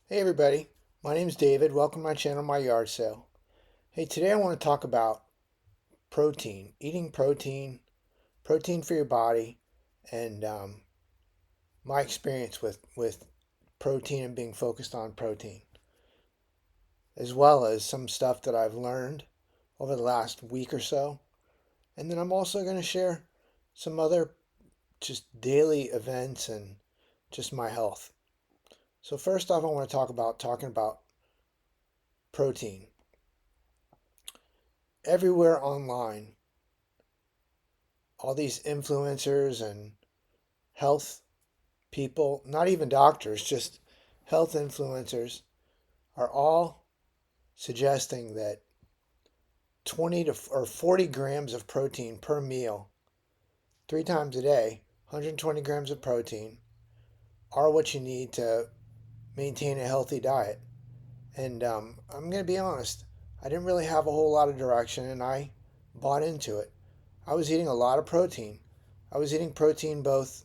Hey everybody, my name is David. Welcome to my channel, My Yard Sale. Hey, today I want to talk about protein, eating protein, protein for your body, and my experience with protein and being focused on protein, as well as some stuff that I've learned over the last week or so. And then I'm also going to share some other just daily events and just my health. So first off, I want to talking about protein. Everywhere online, all these influencers and health people, not even doctors, just health influencers, are all suggesting that 20 to or 40 grams of protein per meal, 3 times a day, 120 grams of protein, are what you need to maintain a healthy diet. And I'm going to be honest, I didn't really have a whole lot of direction and I bought into it. I was eating a lot of protein. I was eating protein both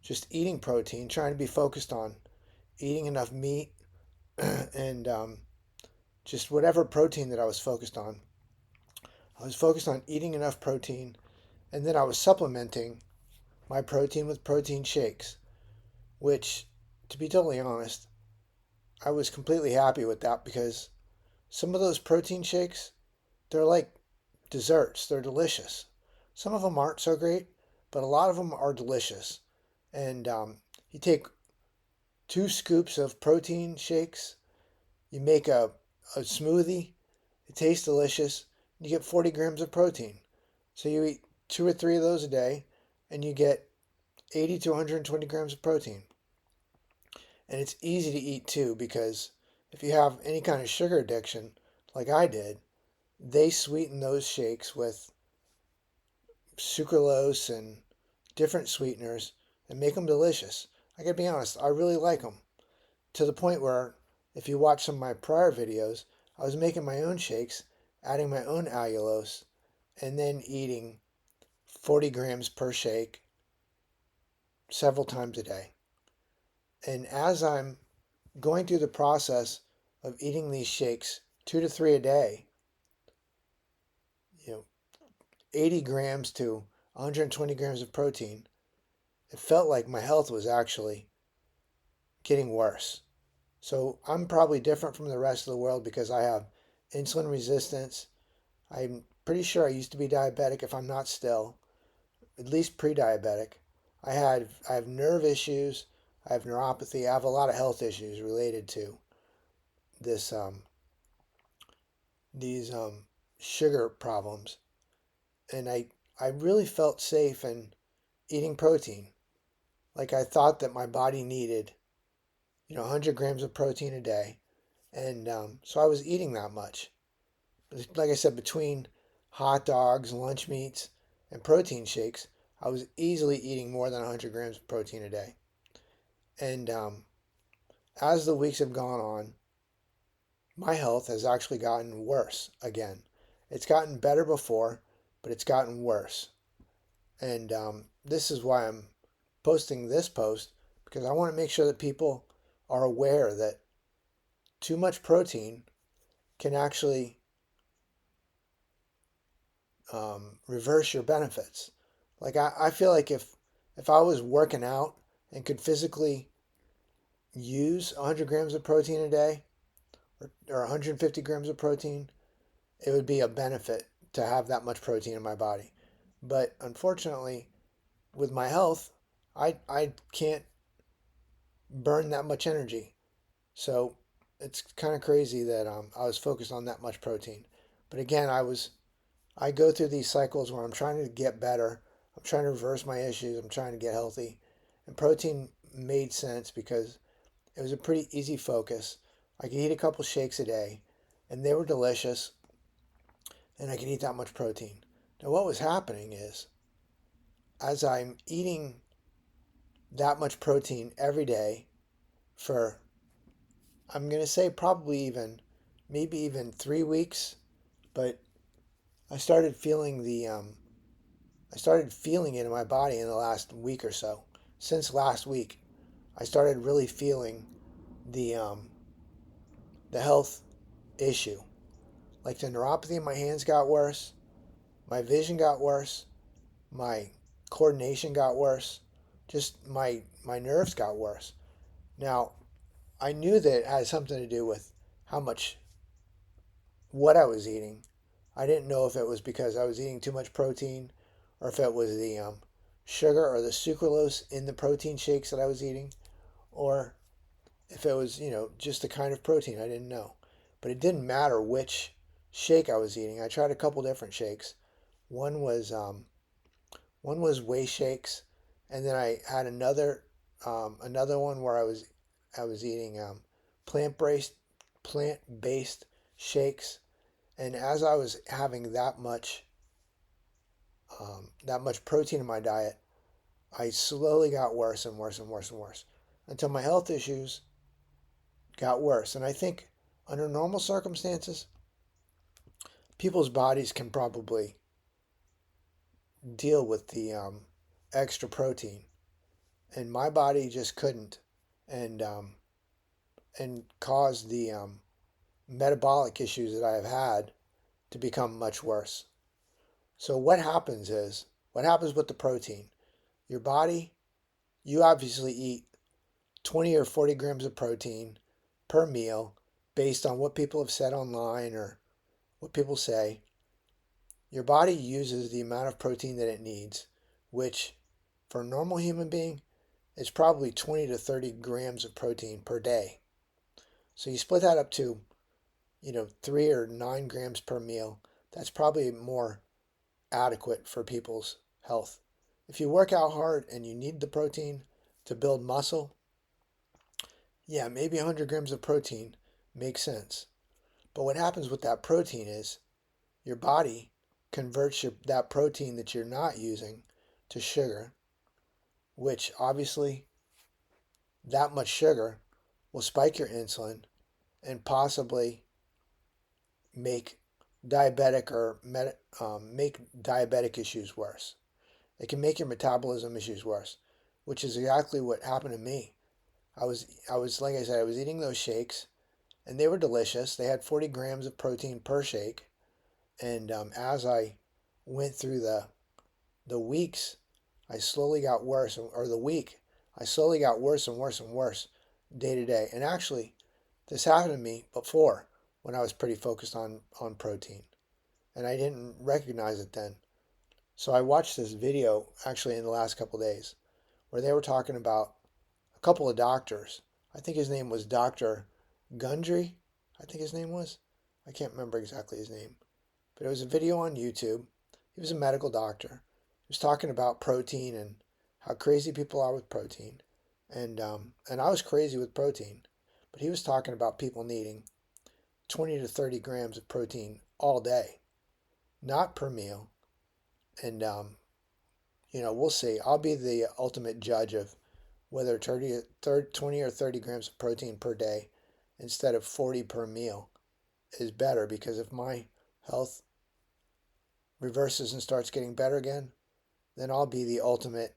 just eating protein, trying to be focused on eating enough meat and just whatever protein that I was focused on. I was focused on eating enough protein, and then I was supplementing my protein with protein shakes, which, to be totally honest, I was completely happy with that because some of those protein shakes, they're like desserts. They're delicious. Some of them aren't so great, but a lot of them are delicious. And you take 2 scoops of protein shakes, you make a smoothie, it tastes delicious, you get 40 grams of protein. So you eat 2 or 3 of those a day, and you get 80 to 120 grams of protein. And it's easy to eat too because if you have any kind of sugar addiction, like I did, they sweeten those shakes with sucralose and different sweeteners and make them delicious. I gotta be honest, I really like them. To the point where, if you watch some of my prior videos, I was making my own shakes, adding my own allulose, and then eating 40 grams per shake several times a day. And as I'm going through the process of eating these shakes, 2 to 3 a day, you know, 80 grams to 120 grams of protein, it felt like my health was actually getting worse. So I'm probably different from the rest of the world because I have insulin resistance. I'm pretty sure I used to be diabetic if I'm not still, at least pre-diabetic. I have nerve issues, I have neuropathy, I have a lot of health issues related to this these sugar problems. And I really felt safe in eating protein. Like I thought that my body needed, 100 grams of protein a day. And so I was eating that much. Like I said, between hot dogs, lunch meats, and protein shakes, I was easily eating more than 100 grams of protein a day. And as the weeks have gone on, my health has actually gotten worse again. It's gotten better before, but it's gotten worse. And this is why I'm posting this post, because I want to make sure that people are aware that too much protein can actually reverse your benefits. Like I feel like if I was working out and could physically use 100 grams of protein a day or 150 grams of protein, it would be a benefit to have that much protein in my body. But unfortunately, with my health, I can't burn that much energy. So it's kind of crazy that I was focused on that much protein. But again, I go through these cycles where I'm trying to get better. I'm trying to reverse my issues. I'm trying to get healthy. And protein made sense because it was a pretty easy focus. I could eat a couple shakes a day, and they were delicious, and I could eat that much protein. Now, what was happening is, as I'm eating that much protein every day for, I'm going to say probably maybe even 3 weeks, but I started feeling I started feeling it in my body in the last week or so. Since last week, I started really feeling the the health issue. Like the neuropathy in my hands got worse, my vision got worse, my coordination got worse, just my nerves got worse. Now, I knew that it had something to do with how much what I was eating. I didn't know if it was because I was eating too much protein or if it was the sugar or the sucralose in the protein shakes that I was eating or if it was, just the kind of protein. I didn't know. But it didn't matter which shake I was eating. I tried a couple different shakes. One was one was whey shakes, and then I had another one where I was eating plant based shakes. And as I was having that much protein in my diet, I slowly got worse and worse and worse and worse until my health issues got worse. And I think under normal circumstances, people's bodies can probably deal with the extra protein, and my body just couldn't, and caused the metabolic issues that I have had to become much worse. So what happens with the protein? Your body, you obviously eat 20 or 40 grams of protein per meal based on what people have said online or what people say. Your body uses the amount of protein that it needs, which for a normal human being is probably 20 to 30 grams of protein per day. So you split that up to, 3 or 9 grams per meal. That's probably more adequate for people's health. If you work out hard and you need the protein to build muscle, yeah, maybe 100 grams of protein makes sense. But what happens with that protein is your body converts that protein that you're not using to sugar, which obviously that much sugar will spike your insulin and possibly make make diabetic issues worse. It can make your metabolism issues worse, which is exactly what happened to me. I was like I said, I was eating those shakes, and they were delicious. They had 40 grams of protein per shake, and as I went through the weeks, I slowly got worse, or the week, I slowly got worse and worse and worse day to day. And actually, this happened to me before when I was pretty focused on protein, and I didn't recognize it then. So I watched this video actually in the last couple of days where they were talking about a couple of doctors. I think his name was Dr. Gundry. I think his name was. I can't remember exactly his name. But it was a video on YouTube. He was a medical doctor. He was talking about protein and how crazy people are with protein. And I was crazy with protein. But he was talking about people needing 20 to 30 grams of protein all day, not per meal. And, we'll see. I'll be the ultimate judge of whether 20 or 30 grams of protein per day instead of 40 per meal is better, because if my health reverses and starts getting better again, then I'll be the ultimate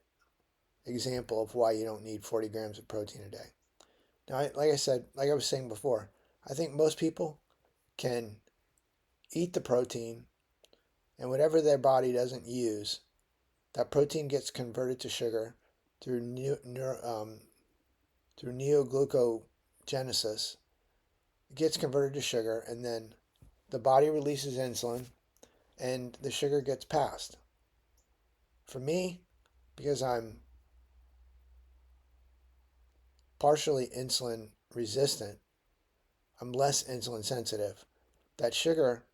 example of why you don't need 40 grams of protein a day. Now, like I said, like I was saying before, I think most people can eat the protein, and whatever their body doesn't use, that protein gets converted to sugar through through neoglucogenesis. It gets converted to sugar, and then the body releases insulin, and the sugar gets passed. For me, because I'm partially insulin resistant, I'm less insulin sensitive. That sugar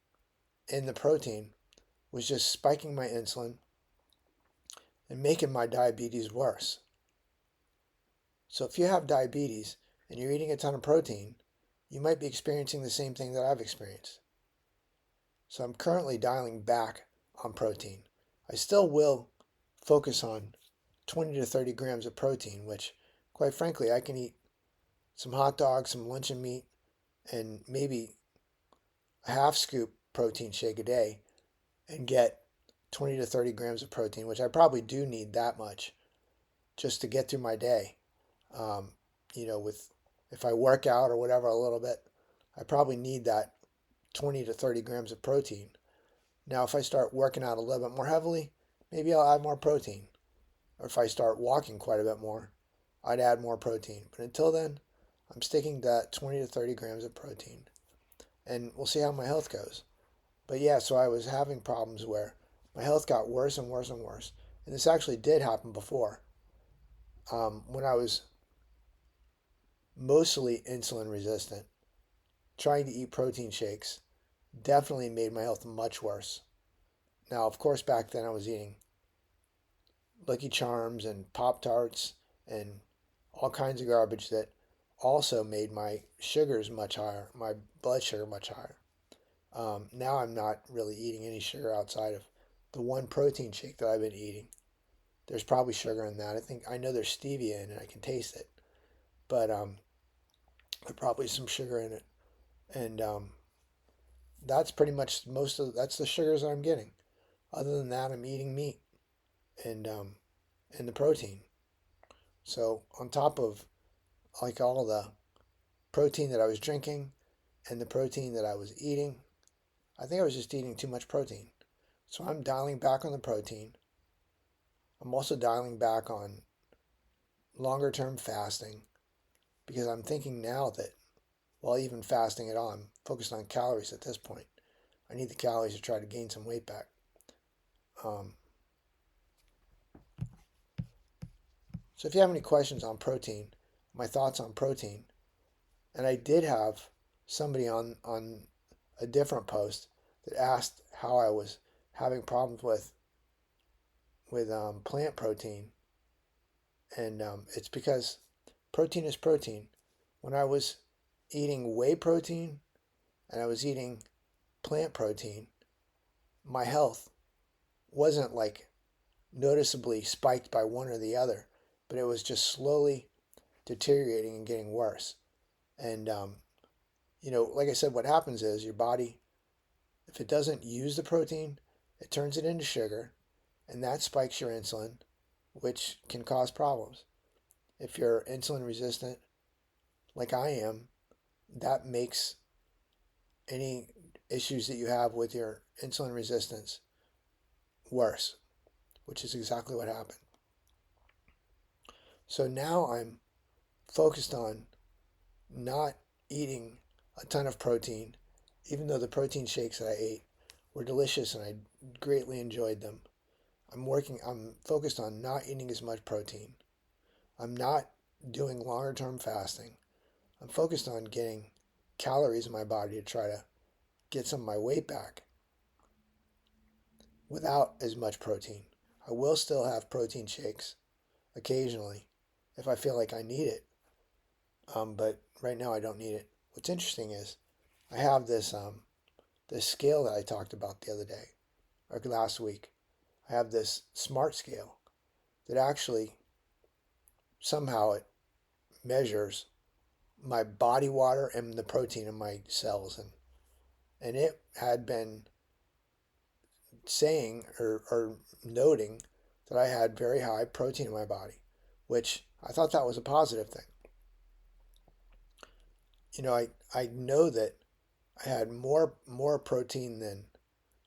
in the protein was just spiking my insulin and making my diabetes worse. So if you have diabetes and you're eating a ton of protein, you might be experiencing the same thing that I've experienced. So I'm currently dialing back on protein. I still will focus on 20 to 30 grams of protein, which, quite frankly, I can eat some hot dogs, some luncheon meat, and maybe a half scoop protein shake a day and get 20 to 30 grams of protein, which I probably do need that much just to get through my day. With if I work out or whatever a little bit, I probably need that 20 to 30 grams of protein. Now, if I start working out a little bit more heavily, maybe I'll add more protein. Or if I start walking quite a bit more, I'd add more protein. But until then, I'm sticking to that 20 to 30 grams of protein. And we'll see how my health goes. But yeah, so I was having problems where my health got worse and worse and worse. And this actually did happen before. When I was mostly insulin resistant, trying to eat protein shakes definitely made my health much worse. Now, of course, back then I was eating Lucky Charms and Pop Tarts and all kinds of garbage that also made my sugars much higher, my blood sugar much higher. Now I'm not really eating any sugar outside of the one protein shake that I've been eating. There's probably sugar in that. I know there's stevia in it. I can taste it, but there's probably some sugar in it, and that's pretty much that's the sugars that I'm getting. Other than that, I'm eating meat and and the protein. So on top of like all the protein that I was drinking and the protein that I was eating, I think I was just eating too much protein. So I'm dialing back on the protein. I'm also dialing back on longer term fasting because I'm thinking now that, well, even fasting at all, I'm focused on calories at this point. I need the calories to try to gain some weight back. Um, so if you have any questions on protein, my thoughts on protein, and I did have somebody on a different post that asked how I was having problems with plant protein, and it's because protein is protein. When I was eating whey protein and I was eating plant protein, my health wasn't like noticeably spiked by one or the other, but it was just slowly deteriorating and getting worse. And like I said, what happens is your body, if it doesn't use the protein, it turns it into sugar, and that spikes your insulin, which can cause problems. If you're insulin resistant, like I am, that makes any issues that you have with your insulin resistance worse, which is exactly what happened. So now I'm focused on not eating a ton of protein, even though the protein shakes that I ate were delicious and I greatly enjoyed them. I'm focused on not eating as much protein. I'm not doing longer term fasting. I'm focused on getting calories in my body to try to get some of my weight back without as much protein. I will still have protein shakes occasionally if I feel like I need it, but right now I don't need it. What's interesting is I have this scale that I talked about the other day or last week. I have this smart scale that actually somehow it measures my body water and the protein in my cells, and it had been saying or noting that I had very high protein in my body, which I thought that was a positive thing. I know that I had more protein than,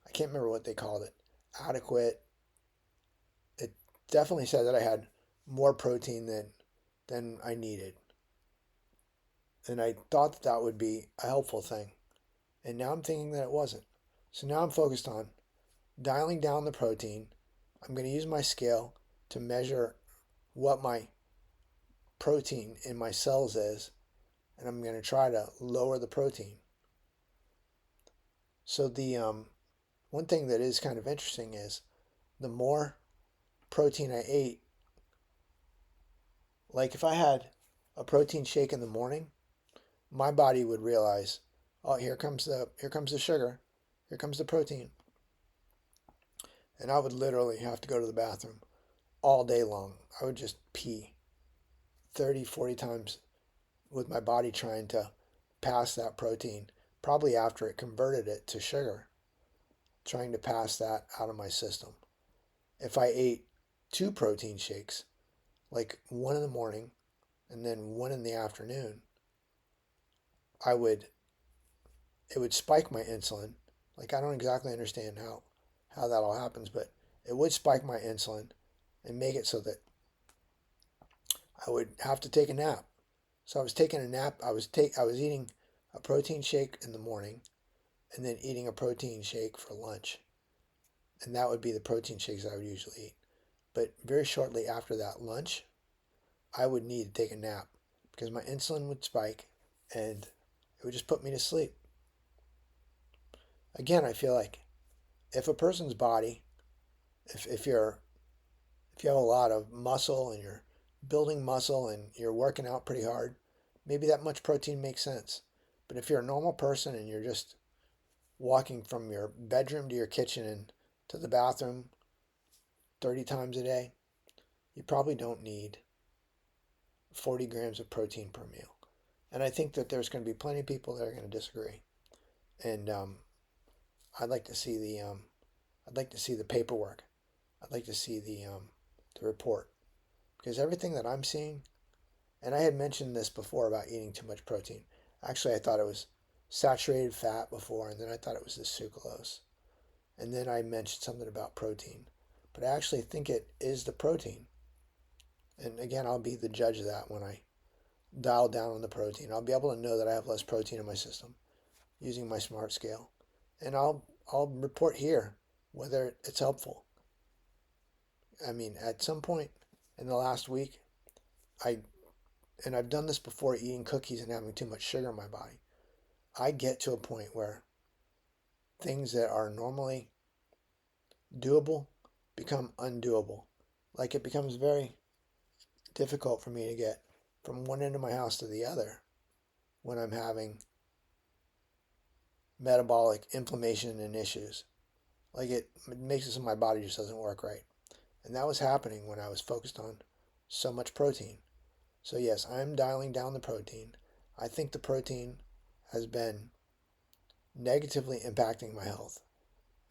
I can't remember what they called it, adequate. It definitely said that I had more protein than I needed. And I thought that would be a helpful thing. And now I'm thinking that it wasn't. So now I'm focused on dialing down the protein. I'm going to use my scale to measure what my protein in my cells is, and I'm going to try to lower the protein. So the one thing that is kind of interesting is the more protein I ate, like if I had a protein shake in the morning, my body would realize, oh, here comes the sugar, here comes the protein, and I would literally have to go to the bathroom all day long. I would just pee 30, 40 times with my body trying to pass that protein, probably after it converted it to sugar, trying to pass that out of my system. If I ate two protein shakes, like one in the morning and then one in the afternoon, I would it would spike my insulin. Like I don't exactly understand how that all happens, but it would spike my insulin and make it so that I would have to take a nap. So I was taking a nap. I was eating a protein shake in the morning and then eating a protein shake for lunch. And that would be the protein shakes I would usually eat. But very shortly after that lunch, I would need to take a nap because my insulin would spike and it would just put me to sleep. Again, I feel like if a person's body, if you're if you have a lot of muscle and you're building muscle and you're working out pretty hard, maybe that much protein makes sense. But if you're a normal person and you're just walking from your bedroom to your kitchen and to the bathroom 30 times a day, you probably don't need 40 grams of protein per meal. And I think that there's going to be plenty of people that are going to disagree. And I'd like to see I'd like to see the paperwork. I'd like to see the report because everything that I'm seeing, and I had mentioned this before about eating too much protein. Actually, I thought it was saturated fat before, and then I thought it was the sucralose, and then I mentioned something about protein, but I actually think it is the protein. And again, I'll be the judge of that when I dial down on the protein. I'll be able to know that I have less protein in my system using my smart scale, and I'll report here whether it's helpful. I mean, at some point in the last week, I and I've done this before eating cookies and having too much sugar in my body. I get to a point where things that are normally doable become undoable. Like it becomes very difficult for me to get from one end of my house to the other when I'm having metabolic inflammation and issues. Like it makes it so my body just doesn't work right. And that was happening when I was focused on so much protein. So yes, I'm dialing down the protein. I think the protein has been negatively impacting my health.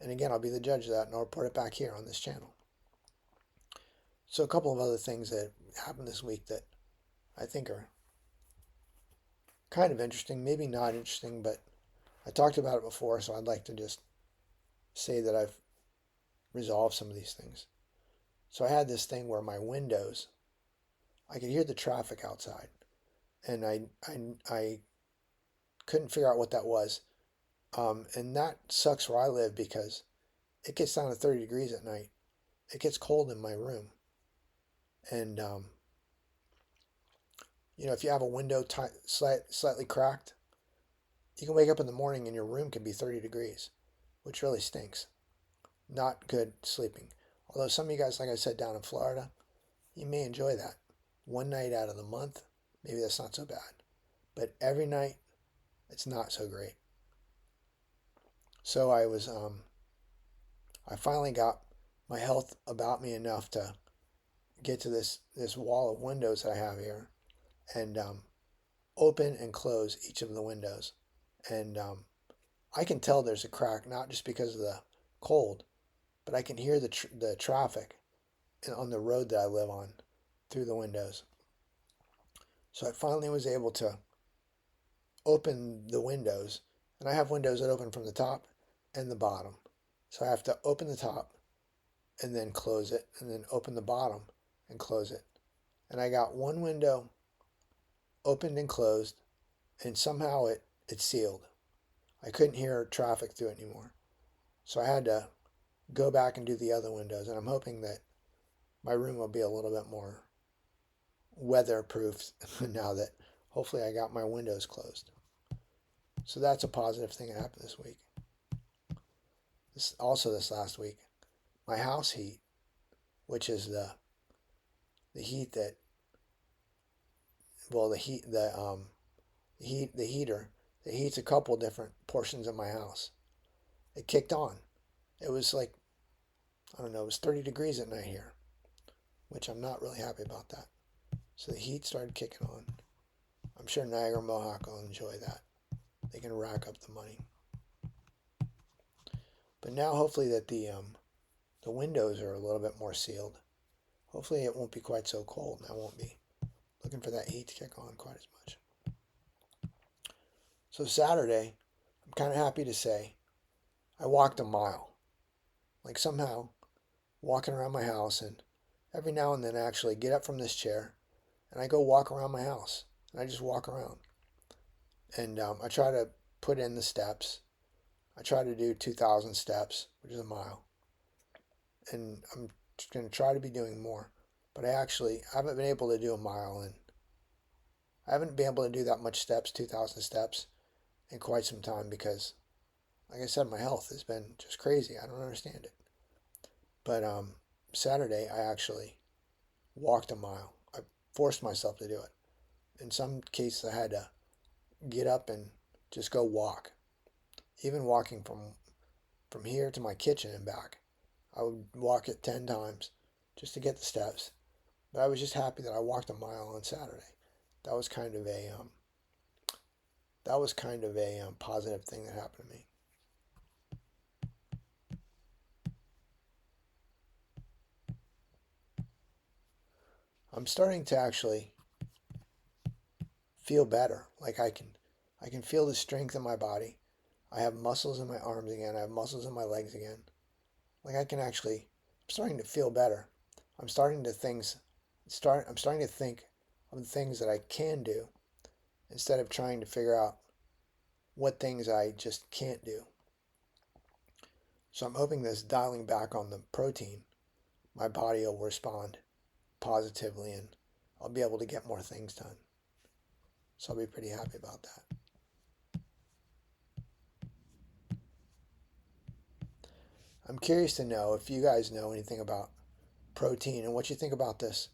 And again, I'll be the judge of that and I'll report it back here on this channel. So a couple of other things that happened this week that I think are kind of interesting, maybe not interesting, but I talked about it before, so I'd like to just say that I've resolved some of these things. So I had this thing where my windows, I could hear the traffic outside, and I couldn't figure out what that was. And that sucks where I live because it gets down to 30 degrees at night. It gets cold in my room. And, if you have a window slightly cracked, you can wake up in the morning and your room can be 30 degrees, which really stinks. Not good sleeping. Although some of you guys, like I said, down in Florida, you may enjoy that. One night out of the month, maybe that's not so bad. But every night, it's not so great. So I finally got my health about me enough to get to this wall of windows that I have here and open and close each of the windows. And I can tell there's a crack, not just because of the cold, but I can hear the traffic on the road that I live on through the windows. So I finally was able to open the windows, and I have windows that open from the top and the bottom. So I have to open the top and then close it, and then open the bottom and close it. And I got one window opened and closed, and somehow it sealed. I couldn't hear traffic through it anymore. So I had to go back and do the other windows, and I'm hoping that my room will be a little bit more weatherproof now that hopefully I got my windows closed. So that's a positive thing that happened this week. This last week, my house heat, which is the heat that well the heater that heats a couple different portions of my house. It kicked on. It was like I don't know, it was 30 degrees at night here, which I'm not really happy about that. So the heat started kicking on. I'm sure Niagara Mohawk will enjoy that. They can rack up the money. But now hopefully that the windows are a little bit more sealed. Hopefully it won't be quite so cold and I won't be looking for that heat to kick on quite as much. So Saturday, I'm kind of happy to say I walked a mile. Like somehow walking around my house, and every now and then I actually get up from this chair and I go walk around my house. And I just walk around. And I try to put in the steps. I try to do 2,000 steps, which is a mile. And I'm going to try to be doing more. But I haven't been able to do a mile, and I haven't been able to do that much steps, 2,000 steps, in quite some time because, like I said, my health has been just crazy. I don't understand it. But Saturday, I actually walked a mile. I forced myself to do it. In some cases, I had to get up and just go walk. Even walking from here to my kitchen and back, I would walk it 10 times just to get the steps. But I was just happy that I walked a mile on Saturday. That was kind of a positive thing that happened to me. I'm starting to actually feel better. Like I can feel the strength in my body. I have muscles in my arms again. I have muscles in my legs again. Like I'm starting to feel better. I'm starting to I'm starting to think of the things that I can do instead of trying to figure out what things I just can't do. So I'm hoping this dialing back on the protein, my body will respond positively and I'll be able to get more things done. So I'll be pretty happy about that. I'm curious to know if you guys know anything about protein and what you think about this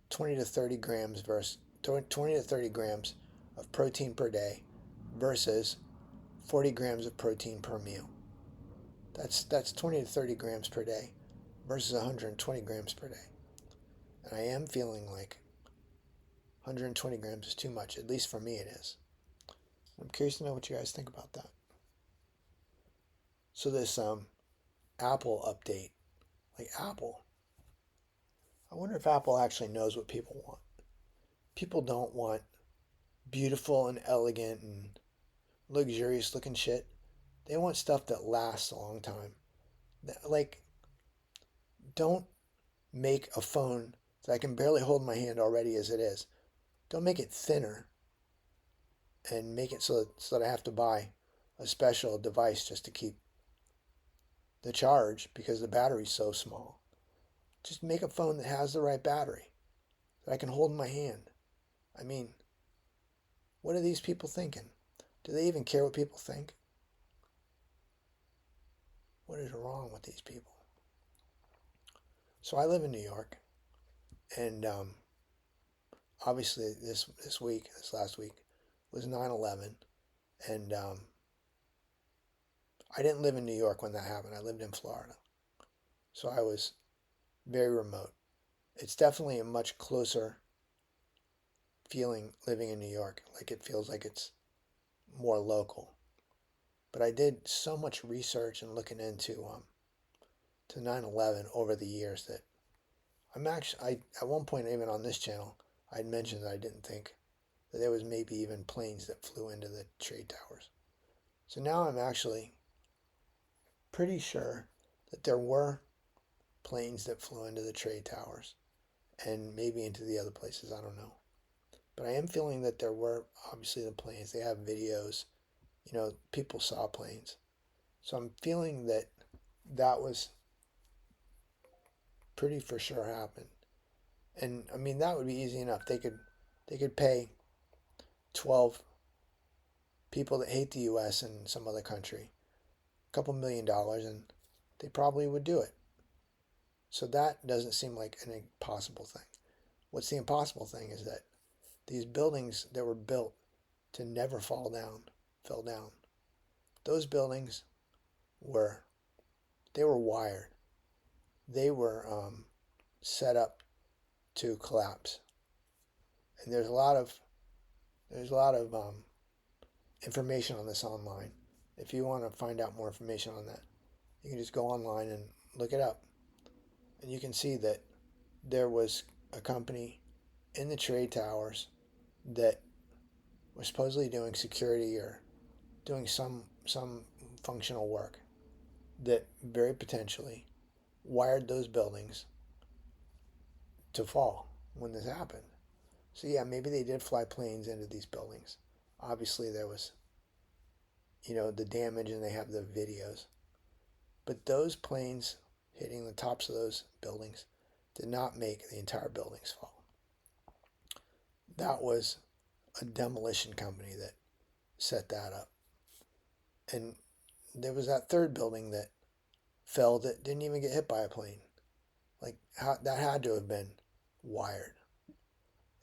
20 to 30 grams versus 20 to 30 grams of protein per day versus 40 grams of protein per meal. That's 20 to 30 grams per day versus 120 grams per day. And I am feeling like 120 grams is too much. At least for me it is. I'm curious to know what you guys think about that. So this Apple update, like Apple, I wonder if Apple actually knows what people want. People don't want beautiful and elegant and luxurious looking shit. They want stuff that lasts a long time. Like, don't make a phone that I can barely hold in my hand already as it is. Don't make it thinner and make it so that I have to buy a special device just to keep the charge because the battery's so small. Just make a phone that has the right battery that I can hold in my hand. I mean, what are these people thinking? Do they even care what people think? What is wrong with these people? So I live in New York, and obviously this last week, was 9/11, and I didn't live in New York when that happened. I lived in Florida, so I was very remote. It's definitely a much closer feeling living in New York. Like it feels like it's more local. But I did so much research and looking into to 9/11 over the years that I at one point even on this channel I'd mentioned that I didn't think that there was maybe even planes that flew into the trade towers. So now I'm actually pretty sure that there were planes that flew into the trade towers and maybe into the other places, I don't know. But I am feeling that there were obviously the planes. They have videos, people saw planes. So I'm feeling that that was pretty for sure happened. And I mean that would be easy enough. They could pay 12 people that hate the US in some other country a couple $1 million and they probably would do it. So that doesn't seem like an impossible thing. What's the impossible thing is that these buildings that were built to never fall down fell down. Those buildings were they were wired. They were set up to collapse. And there's a lot of information on this online. If you want to find out more information on that, you can just go online and look it up. And you can see that there was a company in the trade towers that was supposedly doing security or doing some functional work that very potentially wired those buildings to fall when this happened. So yeah, maybe they did fly planes into these buildings. Obviously there was, the damage and they have the videos. But those planes hitting the tops of those buildings did not make the entire buildings fall. That was a demolition company that set that up. And there was that third building that fell that didn't even get hit by a plane. Like, that had to have been wired.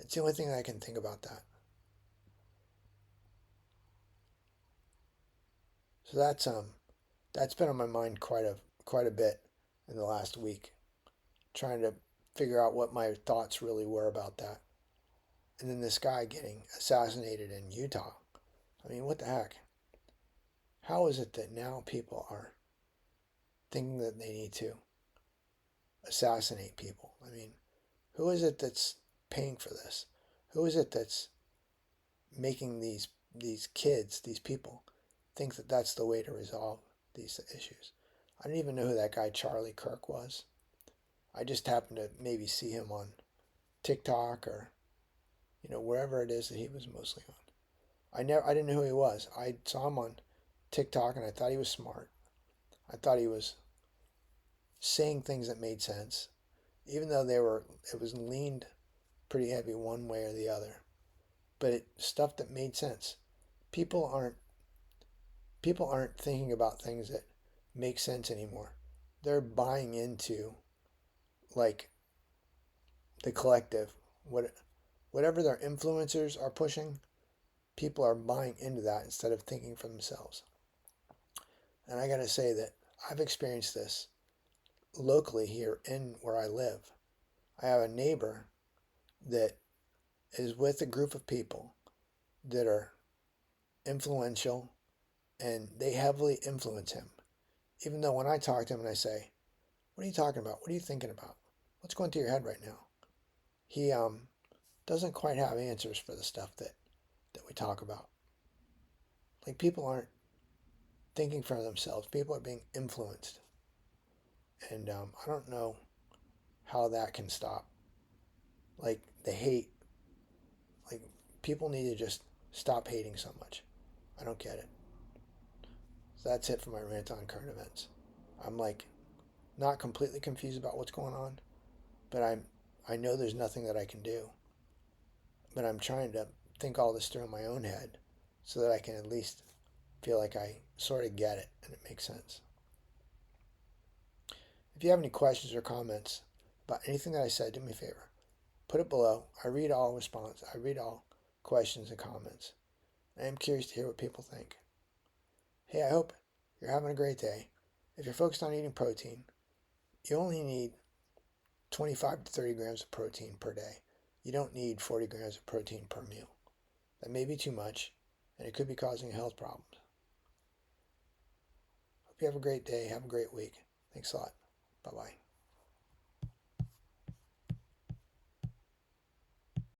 It's the only thing I can think about that. So that's been on my mind quite a bit in the last week, trying to figure out what my thoughts really were about that. And then this guy getting assassinated in Utah. I mean, what the heck? How is it that now people are thinking that they need to assassinate people? I mean, who is it that's paying for this? Who is it that's making these kids, these people, think that that's the way to resolve these issues? I didn't even know who that guy Charlie Kirk was. I just happened to maybe see him on TikTok or wherever it is that he was mostly on. I didn't know who he was. I saw him on TikTok and I thought he was smart. I thought he was saying things that made sense, even though it was leaned pretty heavy one way or the other. But stuff that made sense. People aren't thinking about things that make sense anymore. They're buying into like the collective, whatever their influencers are pushing, people are buying into that instead of thinking for themselves. And I got to say that I've experienced this locally here in where I live. I have a neighbor that is with a group of people that are influential and they heavily influence him. Even though when I talk to him and I say, "What are you talking about? What are you thinking about? What's going through your head right now?" He doesn't quite have answers for the stuff that we talk about. Like, people aren't thinking for themselves. People are being influenced. And I don't know how that can stop. Like, the hate. Like, people need to just stop hating so much. I don't get it. So that's it for my rant on current events. I'm like not completely confused about what's going on, but I know there's nothing that I can do. But I'm trying to think all this through in my own head so that I can at least feel like I sort of get it and it makes sense. If you have any questions or comments about anything that I said, do me a favor. Put it below. I read all response. I read all questions and comments. I am curious to hear what people think. Hey, I hope you're having a great day. If you're focused on eating protein, you only need 25 to 30 grams of protein per day. You don't need 40 grams of protein per meal. That may be too much, and it could be causing health problems. Hope you have a great day. Have a great week. Thanks a lot. Bye-bye.